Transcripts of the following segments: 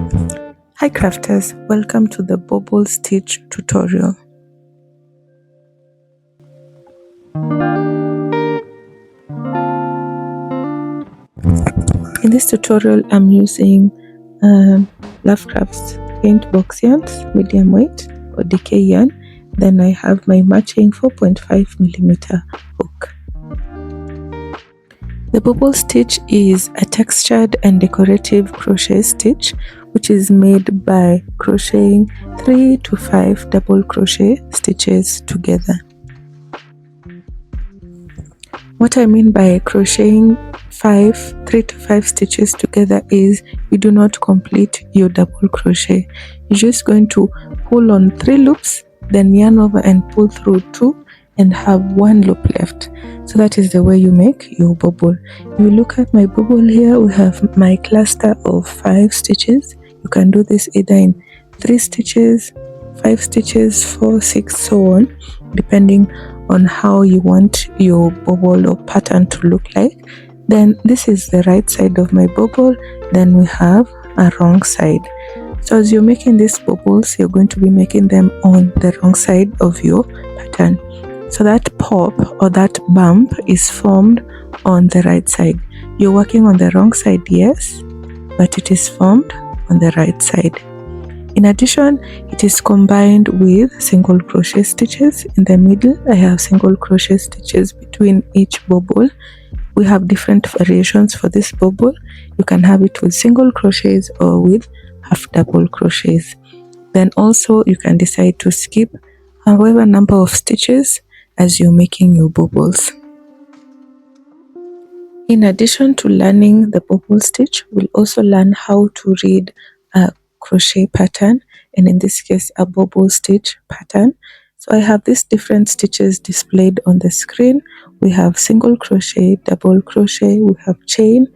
Hi crafters, welcome to the Bobble Stitch tutorial. In this tutorial I'm using Lovecraft's paint box yarns, medium weight or decay yarn. Then I have my matching 4.5mm hook. The Bobble Stitch is a textured and decorative crochet stitch which is made by crocheting 3 to 5 double crochet stitches together. What I mean by crocheting 3 to 5 stitches together is you do not complete your double crochet. You're just going to pull on 3 loops, then yarn over and pull through 2 and have 1 loop left. So that is the way you make your bobble. You look at my bobble here, we have my cluster of 5 stitches. You can do this either in 3 stitches, 5 stitches, 4, 6, so on, depending on how you want your bobble or pattern to look like. Then this is the right side of my bobble, then we have a wrong side. So as you're making these bobbles, you're going to be making them on the wrong side of your pattern. So that pop or that bump is formed on the right side. You're working on the wrong side, yes, but it is formed on the right side. In addition, it is combined with single crochet stitches. In the middle, I have single crochet stitches between each bobble. We have different variations for this bobble. You can have it with single crochets or with half double crochets. Then also you can decide to skip however number of stitches as you're making your bobbles. In addition to learning the bobble stitch, we'll also learn how to read a crochet pattern, and in this case a bobble stitch pattern. So I have these different stitches displayed on the screen. We have single crochet, double crochet, we have chain,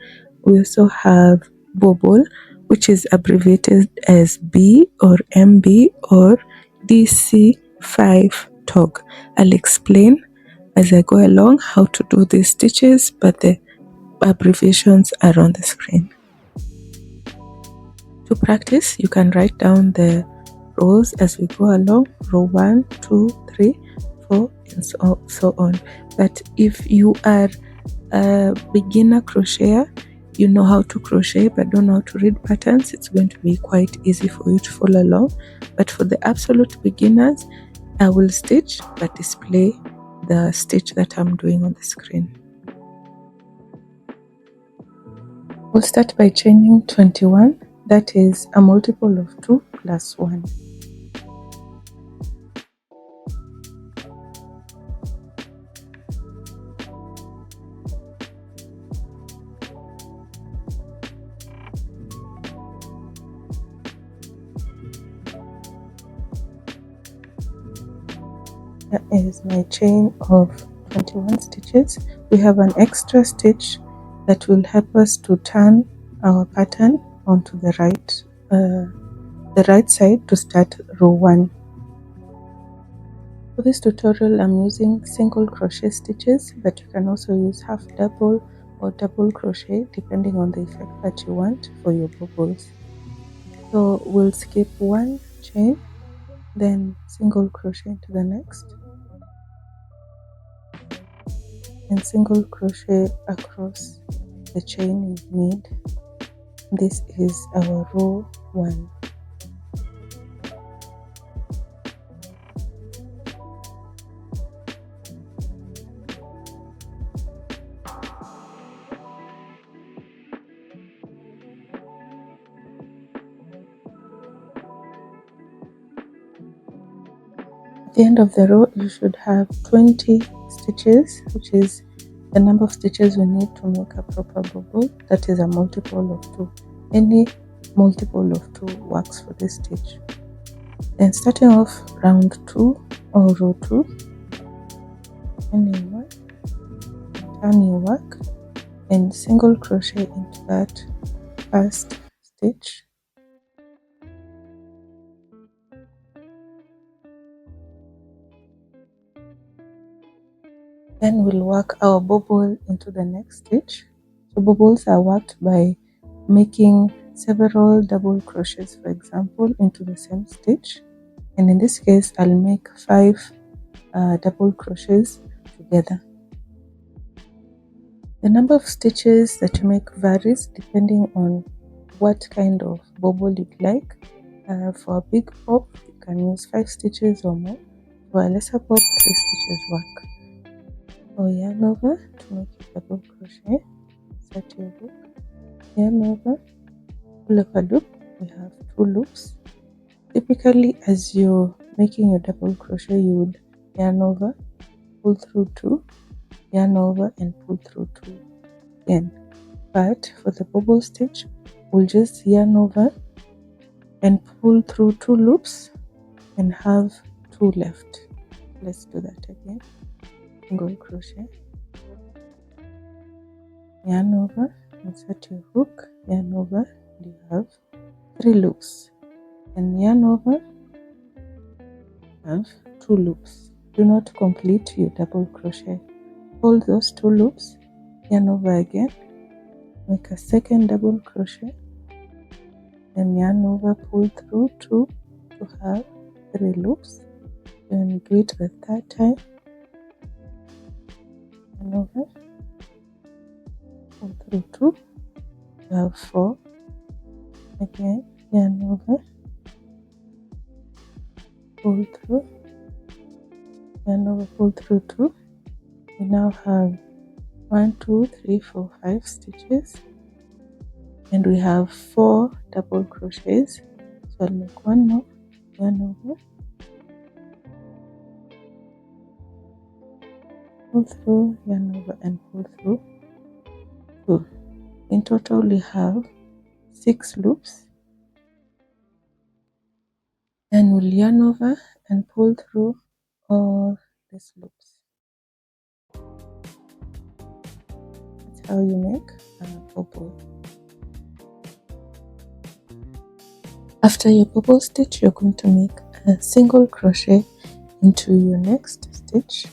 we also have bobble, which is abbreviated as B or MB or DC5 tog. I'll explain as I go along how to do these stitches, but the abbreviations are on the screen. To practice, you can write down the rows as we go along, row 1, 2, 3, 4, and so on. But if you are a beginner crocheter, you know how to crochet but don't know how to read patterns, it's going to be quite easy for you to follow along. But for the absolute beginners, I will stitch but display the stitch that I'm doing on the screen. We'll start by chaining 21, that is a multiple of 2 plus 1. That is my chain of 21 stitches. We have an extra stitch that will help us to turn our pattern onto the right side to start row 1. For this tutorial I'm using single crochet stitches, but you can also use half double or double crochet depending on the effect that you want for your bobbles. So we'll skip 1 chain, then single crochet into the next, and single crochet across the chain we've made. This is our row 1. At the end of the row you should have 20 stitches, which is the number of stitches we need to make a proper bobble. That is a multiple of 2. Any multiple of 2 works for this stitch. Then starting off round 2 or row 2, turn your work and single crochet into that first stitch. Then we'll work our bobble into the next stitch. So bobbles are worked by making several double crochets, for example, into the same stitch, and in this case I'll make 5 double crochets together. The number of stitches that you make varies depending on what kind of bobble you'd like. For a big pop, you can use 5 stitches or more. For a lesser pop, 3 stitches work. So yarn over to make your double crochet, insert your hook, yarn over, pull up a loop. We have 2 loops. Typically, as you're making your double crochet, you would yarn over, pull through 2, yarn over and pull through 2 again. But for the bobble stitch, we'll just yarn over and pull through 2 loops and have 2 left. Let's do that again. Single crochet, yarn over, insert your hook, yarn over, and you have 3 loops, and yarn over, have 2 loops. Do not complete your double crochet. Hold those 2 loops, yarn over again, make a second double crochet, then yarn over, pull through 2 to have 3 loops, then do it the third time, yarn over, pull through 2, you have 4, again yarn over, pull through, yarn over, pull through 2. We now have 1, 2, 3, 4, 5 stitches, and we have 4 double crochets. So I'll make 1 more, yarn over, pull through, yarn over and pull through 2. In total we have 6 loops, and we'll yarn over and pull through all these loops. That's how you make a bobble. After your bobble stitch, you're going to make a single crochet into your next stitch.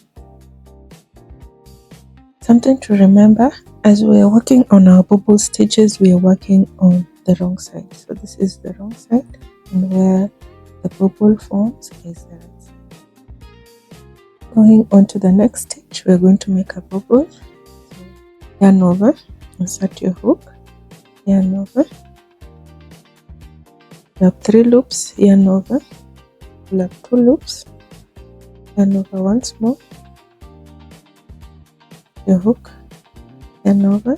Something to remember, as we are working on our bobble stitches, we are working on the wrong side. So this is the wrong side, and where the bobble forms is the right side. Going on to the next stitch, we're going to make a bobble. So yarn over, insert your hook, yarn over, pull up 3 loops, yarn over, pull up 2 loops, yarn over once more, your hook, yarn over,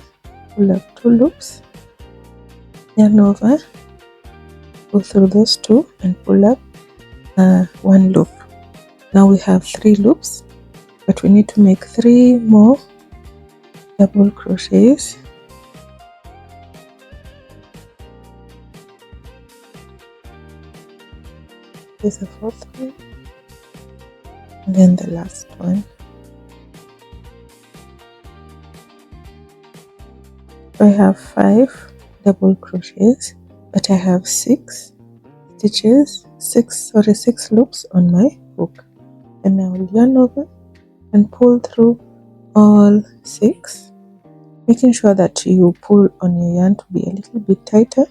pull up 2 loops, yarn over, go through those 2 and pull up 1 loop. Now we have 3 loops, but we need to make 3 more double crochets. Here's the 4th one, and then the last one. I have 5 double crochets, but I have 6 loops on my hook, and I will yarn over and pull through all 6, making sure that you pull on your yarn to be a little bit tighter,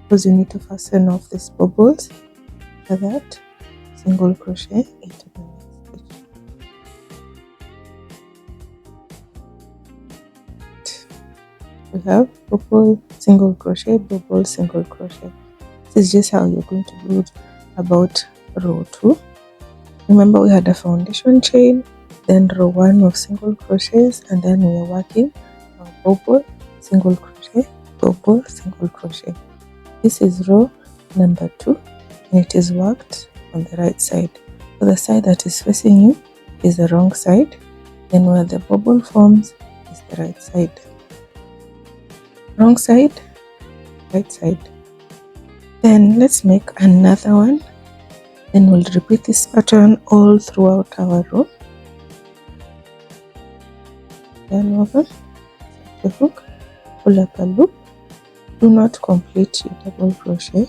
because you need to fasten off these bubbles. After that, single crochet into the next stitch. We have bubble, single crochet, bubble, single crochet. This is just how you're going to do it about row 2. Remember, we had a foundation chain, then row 1 of single crochets, and then we are working on bubble, single crochet, bubble, single crochet. This is row number 2, and it is worked on the right side. So the side that is facing you is the wrong side, then where the bubble forms is the right side. Wrong side, right side. Then let's make another one, then we'll repeat this pattern all throughout our row. Yarn over, set the hook, pull up a loop. Do not complete your double crochet.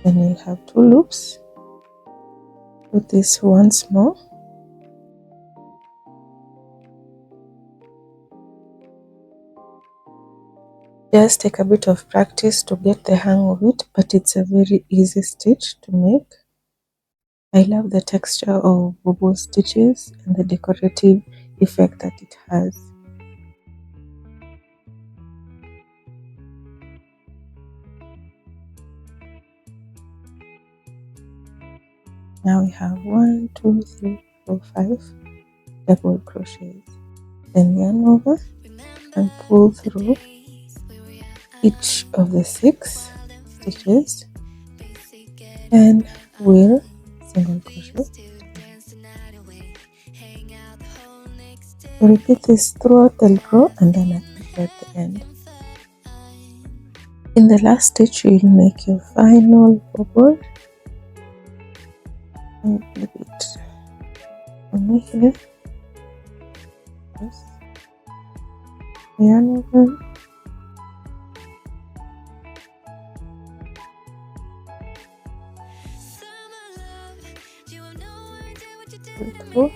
Then you'll have 2 loops. Do this once more. Just take a bit of practice to get the hang of it, but it's a very easy stitch to make. I love the texture of bobble stitches and the decorative effect that it has. Now we have 1, 2, 3, 4, 5 double crochets. Then yarn over and pull through each of the 6 stitches and we'll single crochet. Repeat this throughout the row and then at the end. In the last stitch, you will make your final bobble. And leave it over here. Yes. Yarn over. Pull through.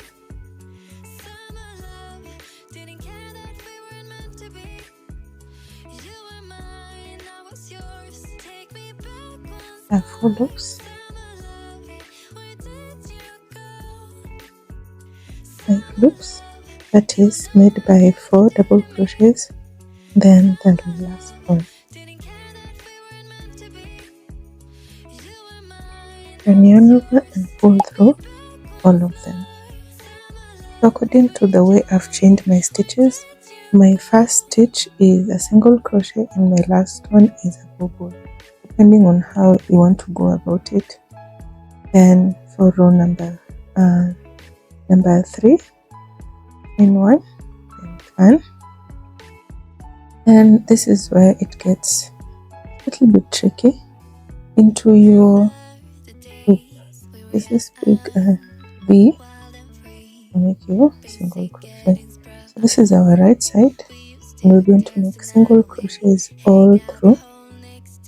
And 4 loops. 5 loops. That is made by 4 double crochets. Then the last one. Turn yarn over and pull through all of them. So according to the way I've chained my stitches, my first stitch is a single crochet and my last one is a bobble, depending on how you want to go about it. Then for row number 3, in 1, then 10, and this is where it gets a little bit tricky. Into your loop, this is big V, make your single crochet. So this is our right side, and we're going to make single crochets all through.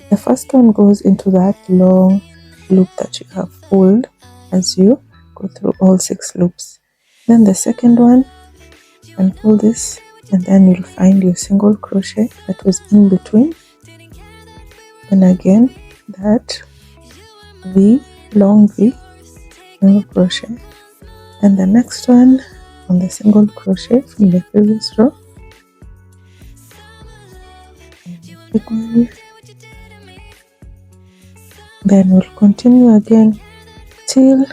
The first one goes into that long loop that you have pulled as you go through all 6 loops. Then the second one, and pull this, and then you'll find your single crochet that was in between. And again that V, long V, single crochet. And the next one on the single crochet from the previous row. Big one. Then we'll continue again till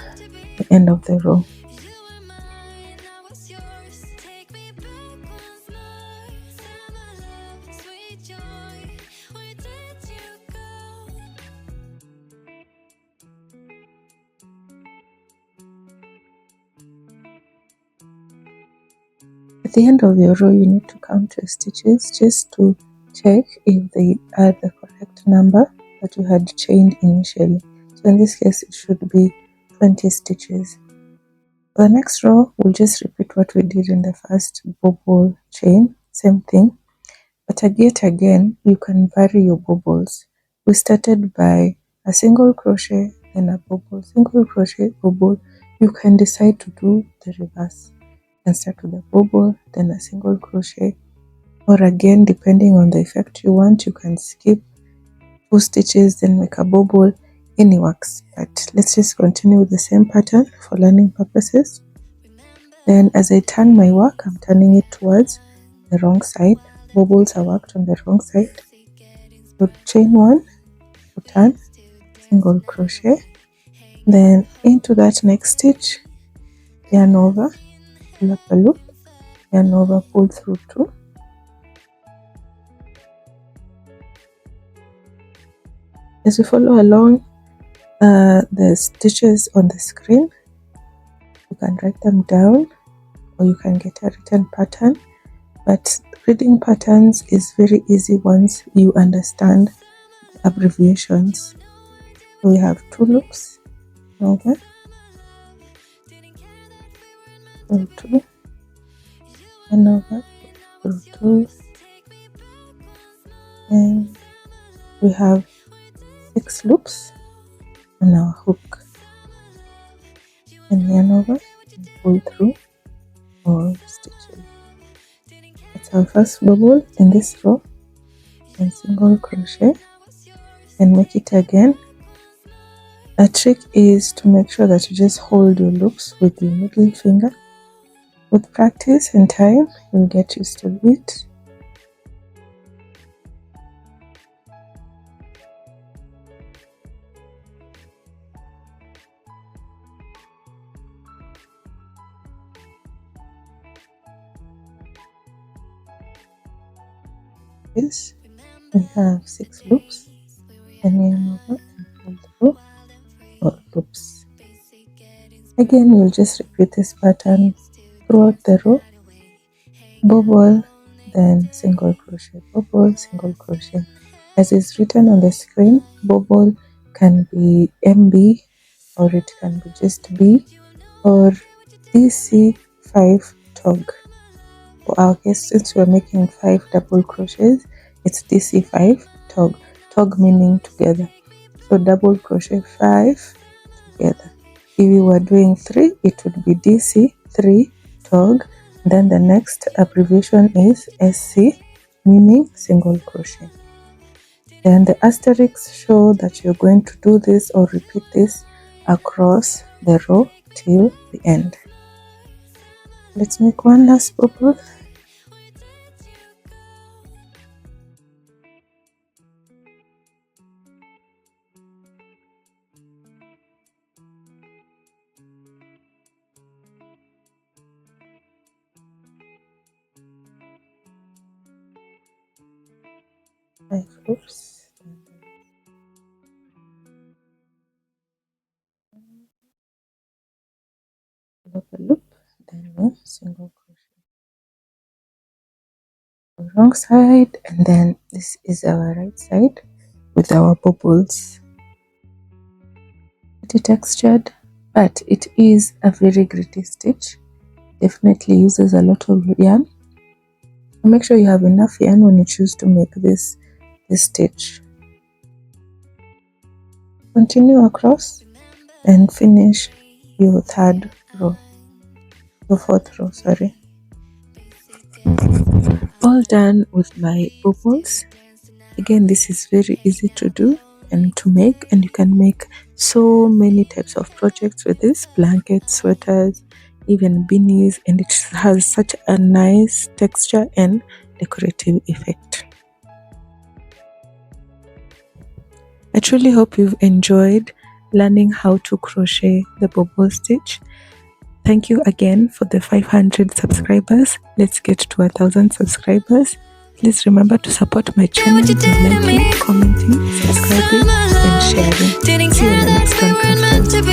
the end of the row. At the end of your row, you need to count your stitches just to check if they are the correct number that you had chained initially. So in this case, it should be 20 stitches. For the next row, we'll just repeat what we did in the first bobble chain, same thing. But again, you can vary your bobbles. We started by a single crochet, then a bobble, single crochet, bobble. You can decide to do the reverse and start with a bobble, then a single crochet, or again, depending on the effect you want, you can skip 2 stitches, then make a bobble. Any works, but let's just continue with the same pattern for learning purposes. Then as I turn my work, I'm turning it towards the wrong side. Bobbles are worked on the wrong side. So chain 1, turn, single crochet, then into that next stitch, yarn over, pull up a loop, yarn over, pull through 2. As you follow along the stitches on the screen, you can write them down or you can get a written pattern, but reading patterns is very easy once you understand the abbreviations. So we have 2 loops over, through 2, and over, through 2, and we have 6 loops on our hook, and yarn over and pull through all stitches. That's our first bobble in this row. and single crochet and make it again. A trick is to make sure that you just hold your loops with your middle finger. With practice and time, you'll get used to it. This, we have 6 loops, and yarn over and pull through 4 loops. Again, you'll just repeat this pattern throughout the row. Bobble, then single crochet, bobble, single crochet. As is written on the screen, bobble can be MB, or it can be just B, or DC5 tog. For our case, since we're making 5 double crochets, it's DC5 tog. Tog meaning together. So double crochet 5 together. If you were doing 3, it would be DC3 tog. Then the next abbreviation is SC, meaning single crochet. Then the asterisks show that you're going to do this or repeat this across the row till the end. Let's make one last bobble. Five loops. Double loop, then one single crochet. The wrong side, and then this is our right side with our bubbles. Pretty textured, but it is a very gritty stitch. Definitely uses a lot of yarn. So make sure you have enough yarn when you choose to make this stitch. Continue across and finish your third row, your fourth row, sorry. All done with my bubbles. Again, this is very easy to do and to make, and you can make so many types of projects with this: blankets, sweaters, even beanies, and it has such a nice texture and decorative effect. I truly hope you've enjoyed learning how to crochet the bobble stitch. Thank you again for the 500 subscribers. Let's get to 1,000 subscribers. Please remember to support my channel by liking, commenting, subscribing, and sharing. See you in the next one.